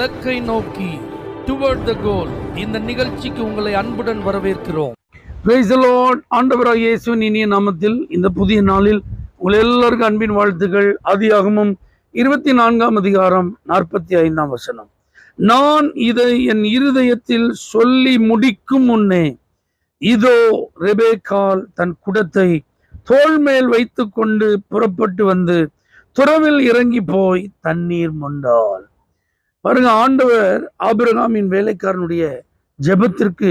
இலக்கை நோக்கி டுவர்ட் த கோல் இந்த நிகழ்ச்சிக்கு உங்களை அன்புடன் வரவேற்கிறோம். Praise the Lord. ஆண்டவராகிய இயேசுவின் இனிய நாமத்தில் இந்த புதிய நாளில் உங்கள் எல்லாருக்கும் அன்பின் வாழ்த்துக்கள். ஆதியாகமம் 24ஆம் அதிகாரம் 45ஆம் வசனம். நான் இதை என் இருதயத்தில் சொல்லி முடிக்கும் முன்னே இதோ ரெபேக்காள் தன் குடத்தை தோள் மேல் வைத்து கொண்டு புறப்பட்டு வந்து துறவில் இறங்கி போய் தண்ணீர் மொண்டாள். பாருங்க, ஆண்டவர் ஆபிரகாமின் வேலைக்காரனுடைய ஜெபத்திற்கு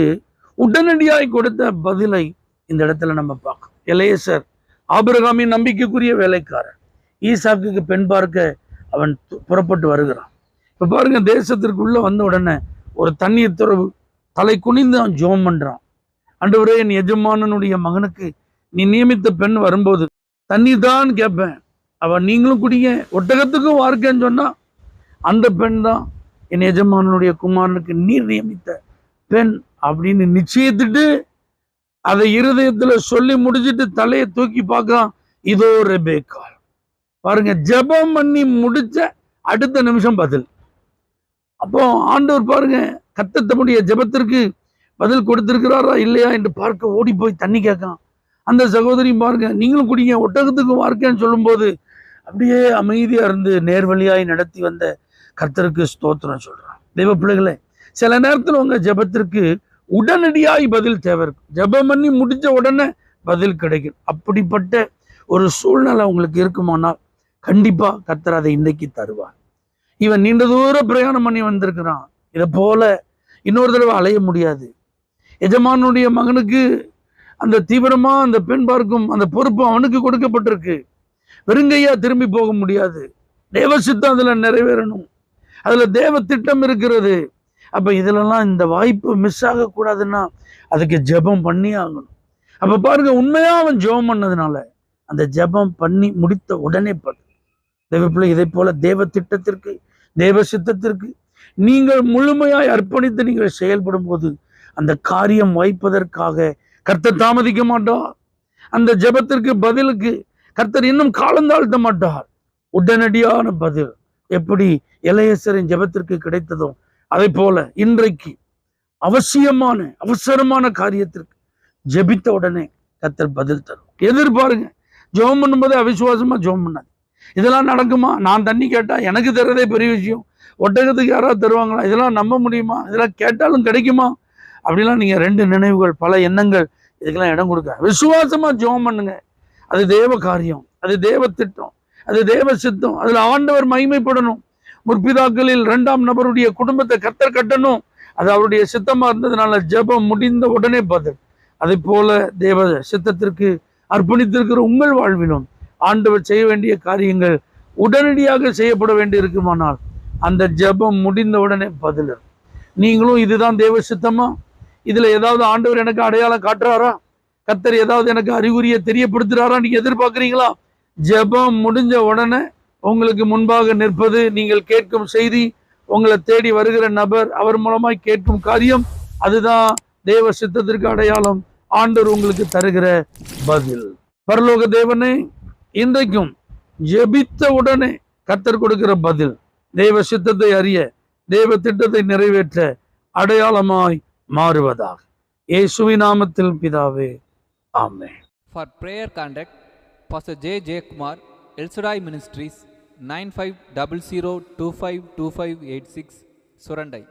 உடனடியாய் கொடுத்த பதிலை இந்த இடத்துல நம்ம பார்க்கணும். எலேசர் ஆபிரகாமின் நம்பிக்கைக்குரிய வேலைக்காரன். ஈசாக்குக்கு பெண் பார்க்க அவன் புறப்பட்டு வருகிறான். இப்ப பாருங்க, தேசத்திற்குள்ள வந்த உடனே ஒரு தண்ணீர் துறவு தலை குனிந்து அவன் ஜெபம் பண்றான். ஆண்டவரே, என் எஜமானனுடைய மகனுக்கு நீ நியமித்த பெண் வரும்போது தண்ணீர் தான் கேட்பேன், அவன் நீங்களும் குடிங்க, ஒட்டகத்துக்கும் வார்க்கன்னு சொன்னா அந்த பெண் தான் என் எஜமானனுடைய குமாரனுக்கு நீர் நியமித்த பெண் அப்படின்னு நிச்சயித்துட்டு அதை இருதயத்துல சொல்லி முடிச்சுட்டு தலையை தூக்கி பார்க்கலாம். இதோ ரெபேக்காள். பாருங்க, ஜெபம் பண்ணி முடிச்ச அடுத்த நிமிஷம் பதில். அப்போ ஆண்டவர் பாருங்க, கர்த்தருடைய ஜெபத்திற்கு பதில் கொடுத்திருக்கிறாரா இல்லையா என்று பார்க்க ஓடி போய் தண்ணி கேட்கான். அந்த சகோதரி பாருங்க, நீங்களும் குடிங்க, ஒட்டகத்துக்கு வார்க்கன்னு சொல்லும்போது அப்படியே அமைதியா இருந்து நேர்வழியாய் நடத்தி வந்த கர்த்தருக்கு ஸ்தோத்திரம் சொல்றான். தெய்வ பிள்ளைகளே, சில நேரத்தில் உங்க ஜெபத்திற்கு உடனடியாய் பதில் தேவை இருக்கும். ஜெபம் பண்ணி முடிச்ச உடனே பதில் கிடைக்கும். அப்படிப்பட்ட ஒரு சூழ்நிலை உங்களுக்கு இருக்குமானால் கண்டிப்பா கர்த்தர் அதை இன்றைக்கு தருவார். இவன் நீண்ட தூர பிரயாணம் பண்ணி வந்திருக்கிறான். இதை போல இன்னொரு தடவை அலைய முடியாது. எஜமானுடைய மகனுக்கு அந்த தீவிரமா அந்த பெண் பார்க்கும் அந்த பொறுப்பு அவனுக்கு கொடுக்கப்பட்டிருக்கு. வெறுங்கையா திரும்பி போக முடியாது. தேவ சித்தம் அதுல நிறைவேறணும். அதுல தேவ திட்டம் இருக்கிறது. அப்ப இதுலலாம் இந்த வாய்ப்பு மிஸ் ஆகக்கூடாதுன்னா அதுக்கு ஜெபம் பண்ணி ஆகணும். அப்ப பாருங்க, உண்மையா அவன் ஜெபம் பண்ணதுனால அந்த ஜெபம் பண்ணி முடித்த உடனே தேவ பிள்ளை, இதை போல தேவ திட்டத்திற்கு தேவ சித்தத்திற்கு நீங்கள் முழுமையாய் அர்ப்பணித்து நீங்கள் செயல்படும் போது அந்த காரியம் வாய்ப்பதற்காக கர்த்தர் தாமதிக்க மாட்டார். அந்த ஜெபத்திற்கு பதிலுக்கு கர்த்தர் இன்னும் காலந்தாழ்த்த மாட்டார். உடனடியான பதில் எப்படி எலேசரின் ஜெபத்திற்கு கிடைத்ததோ அதை போல இன்றைக்கு அவசரமான காரியத்திற்கு ஜெபித்த உடனே கர்த்தர் பதில் தரும். எதிர்பாருங்க. ஜெபம் பண்ணும்போதே அவிசுவாசமா ஜெபம் பண்ணாது. இதெல்லாம் நடக்குமா? நான் தண்ணி கேட்டா எனக்கு தர்றதே பெரிய விஷயம், ஒட்டகத்துக்கு யாராவது தருவாங்களா? இதெல்லாம் நம்ப முடியுமா? இதெல்லாம் கேட்டாலும் கிடைக்குமா? அப்படிலாம் நீங்க ரெண்டு நினைவுகள், பல எண்ணங்கள், இதுக்கெல்லாம் இடம் கொடுக்க விசுவாசமா ஜெபம் பண்ணுங்க. அது தேவ காரியம், அது தேவ திட்டம், அது தேவ சித்தம். அதுல ஆண்டவர் மகிமைப்படணும். முற்பிதாக்களில் 2ஆம் நபருடைய குடும்பத்தை கர்த்தர் கட்டணும். அது அவருடைய சித்தமா இருந்ததுனால ஜெபம் முடிந்த உடனே பதில். அதை போல தேவ சித்தத்திற்கு அர்ப்பணித்திருக்கிற உங்கள் வாழ்விலும் ஆண்டவர் செய்ய வேண்டிய காரியங்கள் உடனடியாக செய்யப்பட வேண்டி இருக்குமானால் அந்த ஜெபம் முடிந்த உடனே பதில். நீங்களும் இதுதான் தேவ சித்தமா? இதுல ஏதாவது ஆண்டவர் எனக்கு அடையாளம் காட்டுறாரா? கர்த்தர் ஏதாவது எனக்கு அறிகுறியை தெரியப்படுத்துறாரா நீங்க எதிர்பார்க்குறீங்களா? ஜெபம் முடிஞ்ச உடனே உங்களுக்கு முன்பாக நிற்பது, நீங்கள் கேட்கும் செய்தி, உங்களை தேடி வருகிற நபர், அவர் மூலமாய் கேட்கும் காரியம், அதுதான் தேவ சித்தத்திற்கு அடையாளம். ஆண்டவர் உங்களுக்கு தருகிற பதில். பரலோக தேவனே, இன்றைக்கும் ஜெபித்த உடனே கர்த்தர் கொடுக்கிற பதில் தேவ சித்தத்தை அறிய, தேவ திட்டத்தை நிறைவேற்ற அடையாளமாய் மாறுவதாக. இயேசுவின் நாமத்தில் பிதாவே, ஆமென். For prayer contact, Pastor J. Kumar, El Shaddai Ministries, 9500252586, Surandai.